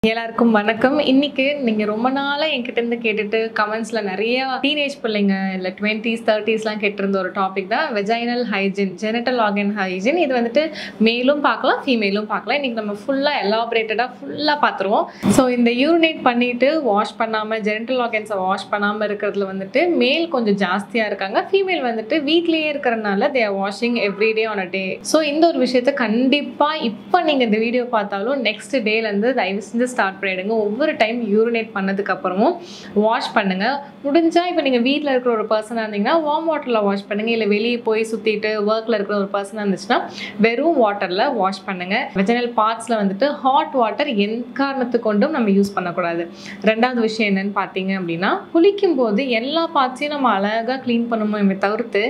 எல்லாருக்கும் வணக்கம். இன்னைக்கு நீங்க ரொம்ப நாளா என்கிட்ட இருந்து கேட்டுட்டு கமெண்ட்ஸ்ல நிறைய டீனேஜ் பிள்ளைங்க இல்ல 20s 30sலாம் கேட்டிருந்த ஒரு டாபிக் தான் vaginal hygiene, genital organ hygiene. இது வந்துட்டு மேலும் பார்க்கலாம், ஃபீமேலும் பார்க்கலாம். இன்னைக்கு நம்ம ஃபுல்லா எலாபரேட்டடா ஃபுல்லா பார்த்துருவோம். ஸோ இந்த யூரினேட் பண்ணிட்டு வாஷ் பண்ணாம ஜெனிட்டல் ஆர்கன்ஸை வாஷ் பண்ணாம இருக்கிறதுல வந்துட்டு மேல் கொஞ்சம் ஜாஸ்தியா இருக்காங்க. ஃபீமேல் வந்துட்டு வீட்லயே இருக்கிறதுனால they are washing everyday on a day. So இந்த ஒரு விஷயத்த கண்டிப்பா இப்போ நீங்க இந்த வீடியோ பார்த்தாலும் நெக்ஸ்ட் டேல இருந்து தயவு செஞ்சு ஸ்டார்ட் பண்ணிடுங்க. ஒவ்வொரு டைம் யூரினேட் பண்ணதுக்கு அப்புறமும் வாஷ் பண்ணுங்க. முடிஞ்சா இப்போ நீங்க வீட்டில் இருக்கிற ஒரு பர்சனாக இருந்தீங்கன்னா வார்ம் வாட்டர்ல வாஷ் பண்ணுங்க. இல்லை வெளியே போய் சுத்திட்டு ஒர்க்ல இருக்கிற ஒரு பர்சனாக இருந்துச்சுன்னா வெறும் வாட்டர்ல வாஷ் பண்ணுங்க. வெஜினல் பார்ட்ஸ்ல வந்துட்டு ஹாட் வாட்டர் எந்த காரணத்து கொண்டும் நம்ம யூஸ் பண்ணக்கூடாது. ரெண்டாவது விஷயம் என்னன்னு பார்த்தீங்க அப்படின்னா, குளிக்கும் போது எல்லா பார்ட்ஸையும் நம்ம அழகாக க்ளீன் பண்ணுவோமே தவிர்த்து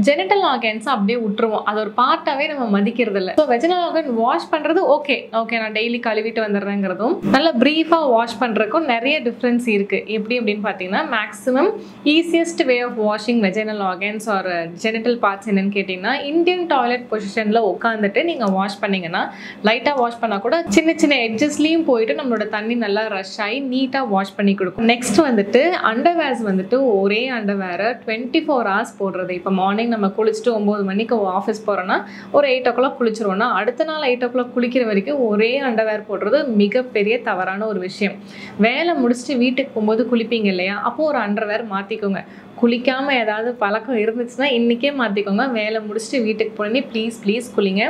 ஜெனிட்டல் ஆர்கன்ஸ் அப்படியே விட்டுருவோம். அது ஒரு பார்ட்டாவே நம்ம மதிக்கிறது இல்லை. ஸோ வெஜினல் ஆர்கன் வாஷ் பண்றது ஓகே நான் டெய்லி கழுவிட்டு வந்துடுறேங்கிறதும் நல்ல பிரீஃபாக வாஷ் பண்ணுறதுக்கும் நிறைய டிஃப்ரென்ஸ் இருக்குது. எப்படி அப்படின்னு பார்த்தீங்கன்னா, maximum easiest way of washing vaginal organs or genital parts என்னன்னு கேட்டிங்கன்னா, இந்தியன் டாய்லெட் பொசிஷனில் உட்காந்துட்டு நீங்கள் வாஷ் பண்ணிங்கன்னா லைட்டாக வாஷ் பண்ணால் கூட சின்ன சின்ன எட்ஜஸ்லேயும் போயிட்டு நம்மளோட தண்ணி நல்லா ரஷ் ஆகி நீட்டாக வாஷ் பண்ணி கொடுக்கும். நெக்ஸ்ட் வந்துட்டு அண்டர்வேர்ஸ் வந்துட்டு ஒரே அண்டர்வேரை 24 hours போடுறது. இப்போ மார்னிங் நம்ம குளிச்சுட்டு 9 மணிக்கு ஆஃபீஸ் போகிறோன்னா ஒரு 8 o'clock குளிச்சிருவோம்னா அடுத்த நாள் 8 o'clock குளிக்கிற வரைக்கும் ஒரே அண்டர்வேர் போடுறது மிகப்பெரிய தவறான ஒரு விஷயம். வேலை முடிச்சுட்டு வீட்டுக்கு போகும்போது குளிப்பீங்க இல்லையா, அப்போ ஒரு அண்டர்வேர் மாற்றிக்கோங்க. குளிக்காம ஏதாவது பழக்கம் இருந்துச்சுன்னா இன்றைக்கே மாற்றிக்கோங்க. வேலை முடிச்சுட்டு வீட்டுக்கு போனே ப்ளீஸ் குளிங்க.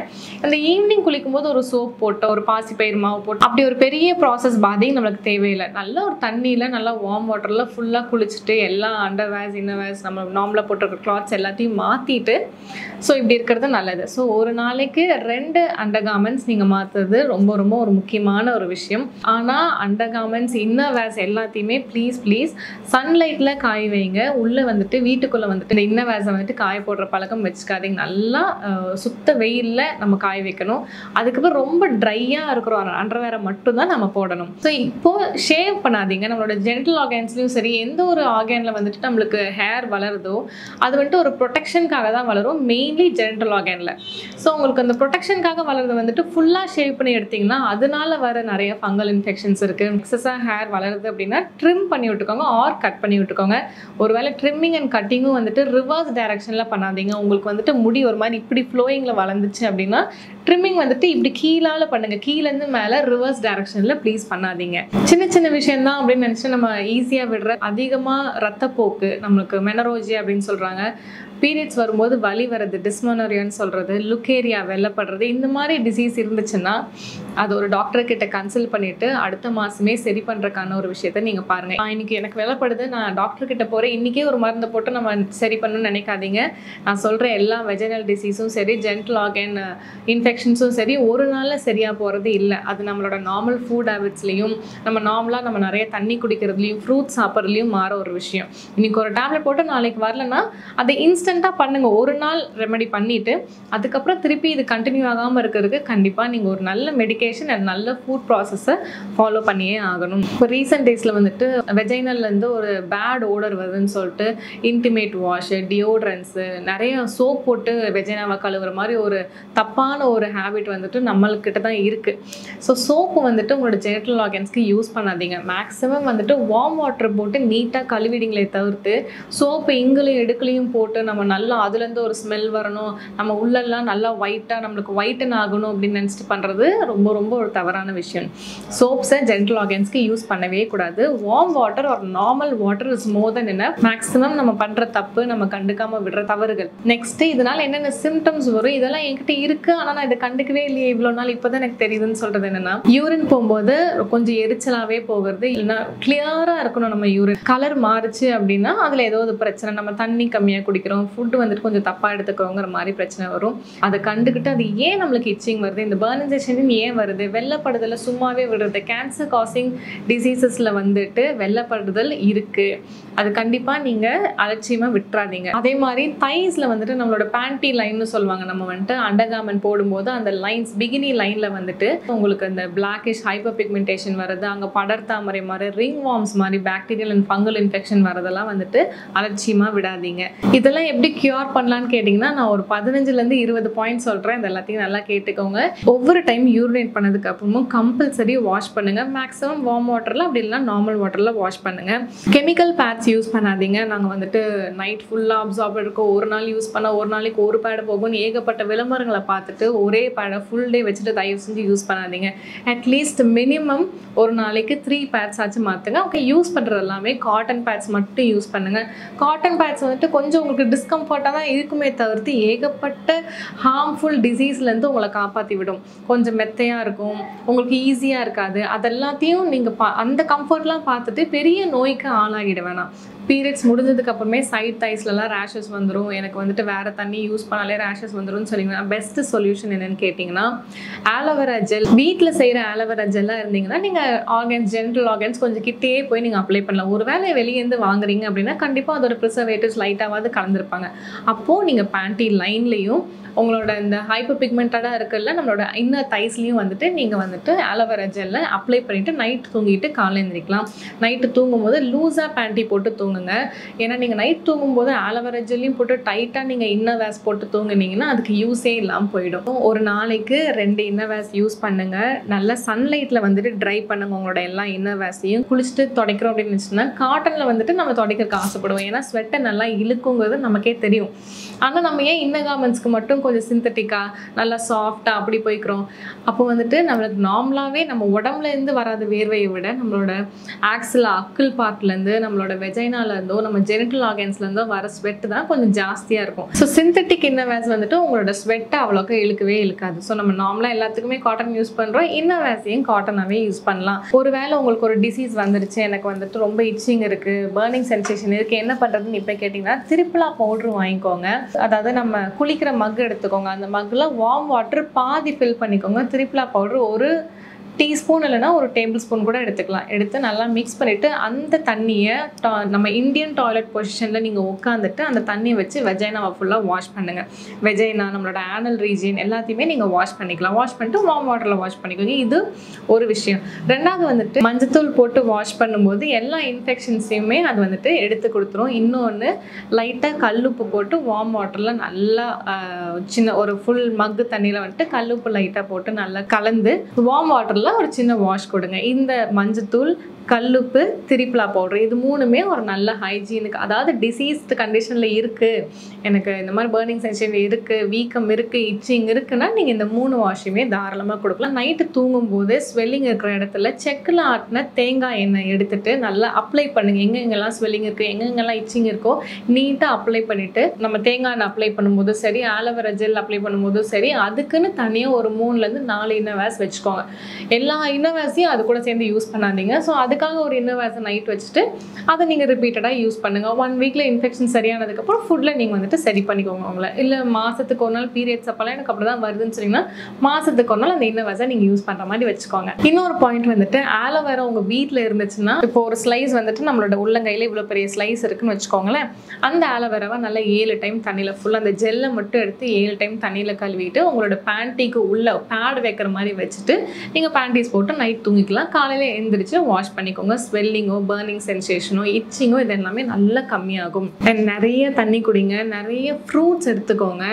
அந்த ஈவினிங் குளிக்கும் போது ஒரு சோப் போட்டு ஒரு பாசிப்பயிறு மாவு போட்டு அப்படி ஒரு பெரிய ப்ராசஸ் பாதிங் நம்மளுக்கு தேவையில்லை. நல்ல ஒரு தண்ணியில் நல்லா வார்ம் வாட்டரில் ஃபுல்லாக குளிச்சுட்டு எல்லா அண்டர்வேர்ஸ் இன்னர்வேர்ஸ் நம்ம நார்மலாக போட்டிருக்க கிளாத்ஸ் எல்லாத்தையும் மாற்றிட்டு ஸோ இப்படி இருக்கிறது நல்லது. ஸோ ஒரு நாளைக்கு 2 அண்டர்கார்மெண்ட்ஸ் நீங்கள் மாற்றுறது ரொம்ப ஒரு முக்கியமான ஒரு விஷயம். ஆனால் அண்டர்கார்மெண்ட்ஸ் இன்னர்வேர்ஸ் எல்லாத்தையுமே ப்ளீஸ் சன்லைட்டில் காய வைங்க. வந்துட்டு வீட்டுக்குள்ள வந்துட்டு இந்த இன்னர்வேர்ஸை வந்துட்டு காய போடுற பழக்கம் வச்சுக்காதீங்க. நல்லா சுத்த வெயில்ல நம்ம காய வைக்கணும். அதுக்கப்புறம் ரொம்ப ட்ரையா இருக்கிற அண்டர்வேரை மட்டும்தான் நம்ம போடணும். ஸோ இப்போ ஷேவ் பண்ணாதீங்க. நம்மளோட ஜெனிட்டல் ஆர்கன்ஸ்லயும் சரி, எந்த ஒரு ஆர்கன்ல வந்துட்டு நம்மளுக்கு ஹேர் வளருதோ அது வந்துட்டு ஒரு ப்ரொடெக்ஷனுக்காக தான் வளரும், மெயின்லி ஜெனிட்டல் ஆர்கன்ல. ஸோ உங்களுக்கு அந்த ப்ரொடெக்ஷனுக்காக வளருது வந்துட்டு ஃபுல்லா ஷேவ் பண்ணி எடுத்தீங்கன்னா அதனால வர நிறைய ஃபங்கல் இன்ஃபெக்ஷன்ஸ் இருக்கு. எக்ஸஸா ஹேர் வளருது அப்படின்னா ட்ரிம் பண்ணி விட்டுக்கோங்க ஆர் கட் பண்ணி விட்டுக்கோங்க. ஒருவேளை ட்ரிம்மிங் அண்ட் கட்டிங்கும் வந்துட்டு ரிவர்ஸ் டைரக்ஷனில் பண்ணாதீங்க. உங்களுக்கு வந்துட்டு முடி ஒரு மாதிரி இப்படி ஃப்ளோயிங்கில் வளர்ந்துச்சு அப்படின்னா ட்ரிம்மிங் வந்துட்டு இப்படி கீழால் பண்ணுங்கள். கீழேருந்து மேலே ரிவர்ஸ் டைரக்ஷனில் ப்ளீஸ் பண்ணாதீங்க. சின்ன விஷயம்தான் அப்படின்னு நினச்சி நம்ம ஈஸியாக விடுற அதிகமாக ரத்தப்போக்கு, நம்மளுக்கு மெனரோஜியா அப்படின்னு சொல்கிறாங்க, பீரியட்ஸ் வரும்போது வலி வருது, டிஸ்மோனரியான்னு சொல்கிறது, லுக்கேரியா வெள்ளப்படுறது, இந்த மாதிரி டிசீஸ் இருந்துச்சுன்னா அது ஒரு டாக்டர்கிட்ட கன்சல்ட் பண்ணிவிட்டு அடுத்த மாதமே சரி பண்ணுறதுக்கான ஒரு விஷயத்த நீங்கள் பாருங்கள். இன்னைக்கு எனக்கு வெள்ளப்படுது, நான் டாக்டர்கிட்ட போகிறேன், இன்றைக்கே ஒரு மருந்தை போட்டு நம்ம சரி பண்ணணும்னு நினைக்காதீங்க. நான் சொல்கிற எல்லா வெஜைனல் டிசீஸும் சரி, ஜெனிட்டல் ஆர்கன் இன்ஃபெக்ஷன்ஸும் சரி, ஒரு நாளில் சரியாக போகிறது இல்லை. அது நம்மளோட நார்மல் ஃபுட் ஹேபிட்ஸ்லையும் நம்ம நார்மலாக நம்ம நிறைய தண்ணி குடிக்கிறதுலையும் ஃப்ரூட்ஸ் சாப்பிட்றதுலையும் மாற ஒரு விஷயம். இன்றைக்கி ஒரு டேப்லெட் போட்டு நாளைக்கு வரலன்னா அதை இன்ஸ்டண்ட்டாக பண்ணுங்கள். ஒரு நாள் ரெமெடி பண்ணிவிட்டு அதுக்கப்புறம் திருப்பி இது கண்டினியூ ஆகாமல் இருக்கிறதுக்கு கண்டிப்பாக நீங்கள் ஒரு நல்ல மெடிக்கேஷன் அண்ட் நல்ல ஃபுட் ப்ராசஸை ஃபாலோ பண்ணியே ஆகணும். இப்போ ரீசெண்ட் டேஸில் வந்துட்டு வெஜைனல்லேருந்து ஒரு பேட் ஓடர் வருதுன்னு சொல்லிட்டு இன்டிமேட் வாஷு, டியோட்ரன்ஸு, நிறைய சோப் போட்டு வெஜைனாவை கழுவுற மாதிரி ஒரு தப்பான ஒரு ஹேபிட் வந்துட்டு நம்மள்கிட்ட தான் இருக்குது. ஸோ சோப்பு வந்துட்டு உங்களோட ஜெனிட்டல் ஆர்கன்ஸ்க்கு யூஸ் பண்ணாதீங்க. மேக்ஸிமம் வந்துட்டு வார்ம் வாட்டர் போட்டு நீட்டாக கழுவிடுங்களே தவிர்த்து சோப்பு இங்களையும் எடுக்கலையும் போட்டு நம்ம நல்லா அதுலேருந்து ஒரு ஸ்மெல் வரணும், நம்ம உள்ளெல்லாம் நல்லா ஒயிட்டாக நம்மளுக்கு ஒயிட்டன் ஆகணும் அப்படின்னு நினச்சிட்டு பண்ணுறது ரொம்ப ஒரு தவறான விஷயம். சோப்ஸை ஜெனிட்டல் ஆர்கன்ஸ்க்கு யூஸ் பண்ணவே கூடாது. வார்ம் வாட்டர் ஒரு normal water is more then enough. Maximum நம்ம பண்ணுற தப்பு, நம்ம கண்டுக்காமல் விடுற தவறுகள். நெக்ஸ்ட் இதனால் என்னென்ன சிம்டம்ஸ் வரும், இதெல்லாம் என்கிட்ட இருக்குது ஆனால் நான் இதை கண்டுக்கவே இல்லையே இவ்வளோ நாள், இப்போ தான் எனக்கு தெரியுதுன்னு சொல்கிறது என்னென்னா, யூரின் போகும்போது கொஞ்சம் எரிச்சலாகவே போகிறது, இல்லைன்னா கிளியராக இருக்கணும். நம்ம யூரின் கலர் மாறுச்சு அப்படின்னா அதில் ஏதோ ஒரு பிரச்சனை, நம்ம தண்ணி கம்மியாக குடிக்கிறோம், ஃபுட்டு வந்துட்டு கொஞ்சம் தப்பாக எடுத்துக்கிறோங்கிற மாதிரி பிரச்சனை வரும். அதை கண்டுக்கிட்டு அது ஏன் நம்மளுக்கு இச்சிங் வருது, இந்த பர்னிசேஷன் ஏன் வருது, வெள்ளப்படுதலை சும்மாவே விடுறது, கேன்சர் காசிங் டிசீசஸில் வந்துட்டு வெள்ளப்படுதல் இருக்குது. அது கண்டிப்பாக நீங்கள் நீங்கள் அலட்சியமாக விட்டுறாதீங்க. அதே மாதிரி தைஸில் வந்துட்டு நம்மளோட பேண்டி லைன்னு சொல்லுவாங்க. நம்ம வந்துட்டு அண்டர்கார்மெண்ட் போடும்போது அந்த லைன்ஸ் பிகினி லைனில் வந்துட்டு உங்களுக்கு அந்த பிளாக்கிஷ் ஹைப்பர் பிக்மெண்டேஷன் வருது, அங்கே படர்தாமரை மாதிரி ரிங் வார்ம்ஸ் மாதிரி பாக்டீரியல் அண்ட் ஃபங்கல் இன்ஃபெக்ஷன் வரதெல்லாம் வந்துட்டு அலட்சியமாக விடாதீங்க. இதெல்லாம் எப்படி கியூர் பண்ணலான்னு கேட்டிங்கன்னா நான் ஒரு 15லேருந்து 20 பாயிண்ட் சொல்கிறேன். இது எல்லாத்தையும் நல்லா கேட்டுக்கோங்க. ஒவ்வொரு டைம் யூரினேட் பண்ணதுக்கு அப்புறமும் கம்பல்சரி வாஷ் பண்ணுங்கள். மேக்ஸிமம் வார்ம் வாட்டரில் அப்படி இல்லைனா நார்மல் வாட்டரில் வாஷ் பண்ணுங்கள். கெமிக்கல் பேட்ஸ் யூஸ் பண்ணாதீங்க. நாங்கள் வந்துட்டு நைட் ஃபுல்லாக அப்சார்ப் இருக்கும், ஒரு நாள் யூஸ் பண்ணால் ஒரு நாளைக்கு ஒரு பேடு போகும்னு ஏகப்பட்ட விளம்பரங்களை பார்த்துட்டு ஒரே பேடை ஃபுல் டே வச்சுட்டு தயவு செஞ்சு யூஸ் பண்ணாதீங்க. அட்லீஸ்ட் மினிமம் ஒரு நாளைக்கு 3 பேட்ஸ் ஆச்சு மாற்றுங்க. ஓகே, யூஸ் பண்ணுறது எல்லாமே காட்டன் பேட்ஸ் மட்டும் யூஸ் பண்ணுங்கள். காட்டன் பேட்ஸ் வந்துட்டு கொஞ்சம் உங்களுக்கு டிஸ்கம்ஃபர்ட்டாக தான் இருக்குமே தவிர்த்து ஏகப்பட்ட ஹார்ம்ஃபுல் டிசீஸ்லேருந்து உங்களை காப்பாற்றி விடும். கொஞ்சம் மெத்தையாக இருக்கும், உங்களுக்கு ஈஸியாக இருக்காது. அதெல்லாத்தையும் நீங்கள் அந்த கம்ஃபர்ட்லாம் பார்த்துட்டு பெரிய நோய்க்கு ஆளாகிட வேணாம். பீரியட்ஸ் முடிஞ்சதுக்கு அப்புறமே சைட் தைஸ்லலாம் ரேஷஸ் வந்துடும், எனக்கு வந்துட்டு வேறு தண்ணி யூஸ் பண்ணாலே ரேஷஸ் வந்துடும்னு சொல்லிங்கன்னா பெஸ்ட் சொல்யூஷன் என்னென்னு கேட்டிங்கன்னா ஆலோவேரா ஜெல். வீட்டில் செய்கிற ஆலோவேரா ஜெல்லாக இருந்தீங்கன்னா நீங்கள் ஆர்கன்ஸ் ஜென்டல் ஆர்கன்ஸ் கொஞ்சம் கிட்டேயே போய் நீங்கள் அப்ளை பண்ணலாம். ஒரு வேளை வெளியேருந்து வாங்குறீங்க அப்படின்னா கண்டிப்பாக அதோட ப்ரிசர்வேட்டிவ்ஸ் லைட்டாவது கலந்துருப்பாங்க. அப்போது நீங்கள் பேண்டி லைன்லேயும் உங்களோட இந்த ஹைப்பர் பிக்மெண்டடாக இருக்குல்ல நம்மளோட இன்னர் தைஸ்லையும் வந்துட்டு நீங்கள் வந்துட்டு ஆலோவேரா ஜெல்லை அப்ளை பண்ணிவிட்டு நைட் தூங்கிட்டு காலையில் எழுந்திரிக்கலாம். நைட்டு தூங்கும்போது லூஸாக பேண்டி போட்டு தூங்குங்க. ஏன்னா நீங்கள் நைட் தூங்கும்போது ஆலோவேரா ஜெல்லையும் போட்டு டைட்டாக நீங்கள் இன்னர் வேஸ் போட்டு தூங்குனீங்கன்னா அதுக்கு யூஸே இல்லாமல் போயிடும். ஒரு நாளைக்கு 2 இன்னர் வேஸ் யூஸ் பண்ணுங்கள். நல்லா சன்லைட்டில் வந்துட்டு ட்ரை பண்ணுங்கள் உங்களோட எல்லா இன்னர் வேஸையும். குளிச்சுட்டு துடைக்கிறோம் அப்படின்னு வச்சுன்னா காட்டனில் வந்துட்டு நம்ம துடைக்கிறதுக்கு ஆசைப்படுவோம். ஏன்னா ஸ்வெட்டை நல்லா இழுக்குங்கிறது நமக்கே தெரியும். ஆனால் நம்ம ஏன் இன்னர் கார்மெண்ட்ஸ்க்கு மட்டும் கொஞ்சம் சிந்தட்டிக்காக நல்லா சாஃப்டாக அப்படி போய்க்கிறோம்? அப்போ வந்துட்டு நம்மளுக்கு நார்மலாகவே நம்ம உடம்புலேருந்து வராத வேர்வையை விட நம்மளோட ஆக்சில் அக்கிள் பார்ட்லேருந்து நம்மளோட வெஜைனாலேருந்தோ நம்ம ஜெனிட்டல் ஆர்கன்ஸ்லேருந்தோ வர ஸ்வெட்டு தான் கொஞ்சம் ஜாஸ்தியாக இருக்கும். ஸோ சிந்தட்டிக் இன்னர் வேஸ் வந்துட்டு உங்களோட ஸ்வெட்டை அவ்வளோக்கா இழுக்கவே இழுக்காது. ஸோ நம்ம நார்மலாக எல்லாத்துக்குமே காட்டன் யூஸ் பண்ணுறோம், இன்னர் வேஸையும் காட்டனாகவே யூஸ் பண்ணலாம். ஒருவேளை உங்களுக்கு ஒரு டிசீஸ் வந்துருச்சு, எனக்கு வந்துட்டு ரொம்ப இச்சிங் இருக்குது, பர்னிங் சென்சேஷன் இருக்குது, என்ன பண்ணுறதுன்னு இப்போ கேட்டிங்கன்னா திரிப்ளா பவுட்ரு வாங்கிக்கோங்க. அதாவது நம்ம குளிக்கிற மக் எடுத்துக்கோங்க. அந்த மக்கில் வார்ம் வாட்டர் பாதி ஃபில் பண்ணிக்கோங்க. திரிப்ளா பவுடர் ஒரு டீஸ்பூன் இல்லைனா ஒரு டேபிள் ஸ்பூன் கூட எடுத்துக்கலாம். எடுத்து நல்லா மிக்ஸ் பண்ணிவிட்டு அந்த தண்ணியை நம்ம இந்தியன் டாய்லெட் பொசிஷனில் நீங்கள் உட்காந்துட்டு அந்த தண்ணியை வச்சு வெஜைனாவை ஃபுல்லாக வாஷ் பண்ணுங்கள். வெஜைனா நம்மளோட ஆனல் ரீஜியன் எல்லாத்தையுமே நீங்கள் வாஷ் பண்ணிக்கலாம். வாஷ் பண்ணிட்டு வார்ம் வாட்டரில் வாஷ் பண்ணிக்கோங்க. இது ஒரு விஷயம். ரெண்டாவது வந்துட்டு மஞ்சத்தூள் போட்டு வாஷ் பண்ணும்போது எல்லா இன்ஃபெக்ஷன்ஸையுமே அது வந்துட்டு எடுத்து கொடுத்துரும். இன்னொன்று லைட்டாக கல்லுப்பு போட்டு வார்ம் வாட்டரில் நல்லா சின்ன ஒரு ஃபுல் மக்கு தண்ணியில் வந்துட்டு கல்லுப்பு லைட்டாக போட்டு நல்லா கலந்து வார்ம் வாட்டரில் ஒரு சின்ன வாஷ் கொடுங்க. இந்த மஞ்சத்தூள், கல்லுப்பு, திரிப்ளா பவுடர் இது மூணுமே ஒரு நல்ல ஹைஜீனுக்கு, அதாவது டிசீஸ்டு கண்டிஷனில் இருக்குது, எனக்கு இந்த மாதிரி பர்னிங் சென்சேஷன் இருக்குது, வீக்கம் இருக்குது, இச்சிங் இருக்குன்னா நீங்கள் இந்த 3 வாஷுமே தாராளமாக கொடுக்கலாம். நைட்டு தூங்கும்போது ஸ்வெல்லிங் இருக்கிற இடத்துல செக்கில் ஆட்டின தேங்காய் எண்ணெய் எடுத்துகிட்டு நல்லா அப்ளை பண்ணுங்கள். எங்கெங்கெல்லாம் ஸ்வெல்லிங் இருக்குது, எங்கெங்கெல்லாம் இச்சிங் இருக்கோ நீட்டாக அப்ளை பண்ணிவிட்டு நம்ம தேங்காய் எண்ணெய் அப்ளை பண்ணும்போதும் சரி, ஆலோவேரா ஜெல் அப்ளை பண்ணும்போதும் சரி, அதுக்குன்னு தனியாக ஒரு 3லேருந்து 4 இன்னர் வேஸ் வச்சுக்கோங்க. எல்லா இன்னர் வேஸையும் அது கூட சேர்ந்து யூஸ் பண்ணாதீங்க. ஸோ அதுக்காக ஒரு இன்னர் வேஸை நைட் வச்சுட்டு அதை நீங்கள் ரிப்பீட்டடாக யூஸ் பண்ணுங்கள். 1 வீக்கில் இன்ஃபெக்ஷன் சரியானதுக்கப்புறம் ஃபுட்டில் நீங்கள் வந்துட்டு சரி பண்ணிக்கோங்க உங்களை. இல்லை மாதத்துக்கு ஒரு நாள் பீரியட்ஸ் அப்போல்லாம் எனக்கு அப்படி தான் வருதுன்னு சொன்னீங்கன்னா மாதத்துக்கு ஒரு நாள் அந்த இன்னர் வேஸை நீங்கள் யூஸ் பண்ணுற மாதிரி வச்சுக்கோங்க. இன்னொரு பாயிண்ட் வந்துட்டு ஆலோவேரா உங்கள் வீட்டில் இருந்துச்சுன்னா, இப்போ ஒரு ஸ்லைஸ் வந்துட்டு நம்மளோட உள்ளங்கையில் இவ்வளோ பெரிய ஸ்லைஸ் இருக்குன்னு வச்சுக்கோங்களேன். அந்த ஆலோவேராவை நல்லா 7 டைம் தண்ணியில் ஃபுல்லாக அந்த ஜெல்லை மட்டும் எடுத்து 7 டைம் தண்ணியில் கழுவிட்டு உங்களோட பேண்டிக்கு உள்ள பேட் வைக்கிற மாதிரி வச்சுட்டு நீங்கள் பேண்டீஸ் போட்டு நைட் தூங்கிக்கலாம். காலையில் எழுந்திரிச்சு வாஷ் பண்ணிக்கோங்க. ஸ்வெல்லிங்கோ, பர்னிங் சென்சேஷனோ, இச்சிங்கோ இது எல்லாமே நல்லா கம்மியாகும். அண்ட் நிறைய தண்ணி குடிங்க, நிறைய ஃப்ரூட்ஸ் எடுத்துக்கோங்க.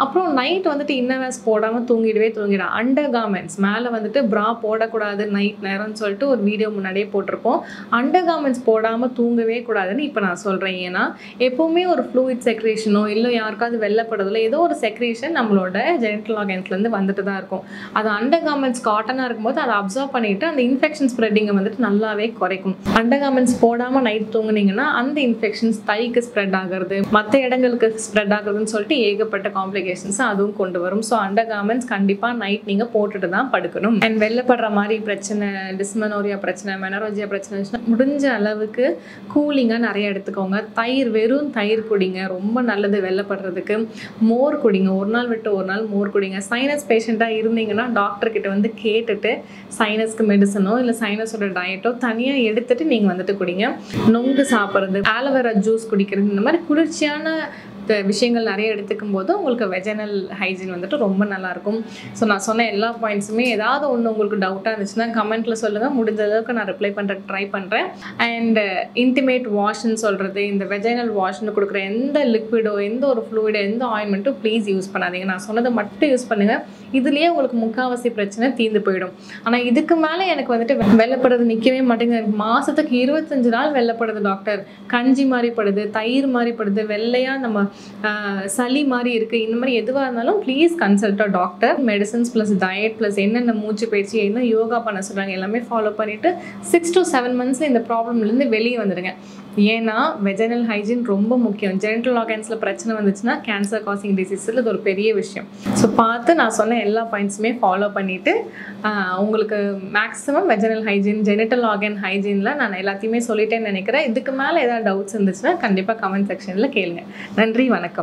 அப்புறம் நைட் வந்துட்டு இன்னர் வேஸ் போடாமல் தூங்கிடும். அண்டர் கார்மெண்ட்ஸ் மேலே வந்துட்டு ப்ரா போடக்கூடாது நைட் நேரம்னு சொல்லிட்டு ஒரு வீடியோ முன்னாடியே போட்டிருப்போம். அண்டர் கார்மெண்ட்ஸ் போடாமல் தூங்கவே கூடாதுன்னு இப்போ நான் சொல்கிறேன். ஏன்னா எப்போவுமே ஒரு ஃப்ளூயிட் செக்ரேஷனோ இல்லை யாருக்காவது வெள்ளப்படுறதுல ஏதோ ஒரு செக்ரேஷன் நம்மளோட ஜெனிட்டல் ஆர்கன்ஸ்லேருந்து வந்துட்டு தான் இருக்கும். அது அண்டர் கார்மெண்ட்ஸ் காட்டனாக இருக்கும்போது அதை அப்சர்வ் பண்ணிட்டு அந்த இன்ஃபெக்ஷன் ஸ்ப்ரெட்டிங்கை வந்துட்டு நல்லாவே குறைக்கும். அண்டர் கார்மெண்ட்ஸ் போடாமல் நைட் தூங்குனீங்கன்னா அந்த இன்ஃபெக்ஷன்ஸ் தைக்கு ஸ்ப்ரெட் ஆகிறது, மற்ற இடங்களுக்கு ஸ்ப்ரெட் ஆகுறதுன்னு சொல்லிட்டு ஏகப்பட்ட காம்ப்ளிகேஷன்ஸ் அதுவும் கொண்டு வரும். ஸோ அண்டர் கார்மெண்ட்ஸ் கண்டிப்பாக நைட் நீங்கள் போட்டுட்டு தான் படுக்கணும். அண்ட் வெள்ளப்படுற மாதிரி பிரச்சனை, டிஸ்மெனோரியா பிரச்சனை, மெனரோஜியா பிரச்சனை முடிஞ்ச அளவுக்கு கூலிங்காக நிறைய எடுத்துக்கோங்க. வெறும் தயிர் குடிங்க, ரொம்ப நல்லது வெள்ளப்படுறதுக்கு. மோர் குடிங்க, ஒரு நாள் விட்டு ஒரு நாள் மோர் குடிங்க. சைனஸ் பேஷண்ட்டாக இருந்தீங்கன்னா டாக்டர்கிட்ட வந்து கேட்டுட்டு சைனஸ்க்கு மெடிசனோ இல்லை சைனஸோட டயட்டோ தனியாக எடுத்துகிட்டு நீங்கள் வந்துட்டு குடிங்க. நொங்கு சாப்பிட்றது, ஆலோவேரா ஜூஸ் குடிக்கிறது, இந்த மாதிரி குளிர்ச்சியான விஷயங்கள் நிறைய எடுத்துக்கும் போது உங்களுக்கு வெஜைனல் ஹைஜீன் வந்துட்டு ரொம்ப நல்லாயிருக்கும். ஸோ நான் சொன்ன எல்லா பாயிண்ட்ஸுமே ஏதாவது ஒன்று உங்களுக்கு டவுட்டாக இருந்துச்சுன்னா கமெண்ட்டில் சொல்லுங்கள். முடிஞ்ச அளவுக்கு நான் ரிப்ளை பண்ணுறதுக்கு ட்ரை பண்ணுறேன். அண்ட் இன்டிமேட் வாஷ்ன்னு சொல்கிறது, இந்த வெஜைனல் வாஷ்ன்னு கொடுக்குற எந்த லிக்விடோ எந்த ஒரு ஃப்ளூயிடோ எந்த ஆயின்மெண்ட்டும் ப்ளீஸ் யூஸ் பண்ணாதீங்க. நான் சொன்னதை மட்டும் யூஸ் பண்ணுங்கள். இதுலேயே உங்களுக்கு முக்கால்வாசி பிரச்சனை தீர்ந்து போயிடும். ஆனால் இதுக்கு மேலே எனக்கு வந்துட்டு வெள்ளைப்படுறது நிற்கவே மாட்டேங்குது, மாதத்துக்கு 25 நாள் வெள்ளைப்படுது டாக்டர், கஞ்சி மாதிரி படுது, தயிர் மாதிரி படுது, வெள்ளையாக நம்ம சளி மாதிரி இருக்குது, இந்த மாதிரி எதுவாக இருந்தாலும் please consult a doctor. Medicines plus diet plus என்னென்ன மூச்சு பயிற்சி என்ன யோகா பண்ண சொல்கிறாங்க எல்லாமே ஃபாலோ பண்ணிவிட்டு 6 to 7 months இந்த ப்ராப்ளம்லேருந்து வெளியே வந்துடுங்க. ஏன்னா வெஜைனல் ஹைஜீன் ரொம்ப முக்கியம். ஜெனிட்டல் ஆர்கன்ஸில் பிரச்சனை வந்துச்சுன்னா கேன்சர் காசிங் டிசீஸில் இது ஒரு பெரிய விஷயம். ஸோ பார்த்து நான் சொன்ன எல்லா பாயிண்ட்ஸுமே ஃபாலோ பண்ணிவிட்டு உங்களுக்கு maximum vaginal hygiene genital organ ஹைஜீனில் நான் எல்லாத்தையுமே சொல்லிட்டேன்னு நினைக்கிறேன். இதுக்கு மேலே ஏதாவது டவுட்ஸ் இருந்துச்சுன்னா கண்டிப்பாக கமெண்ட் செக்ஷனில் கேளுங்க. நன்றி, வணக்கம்.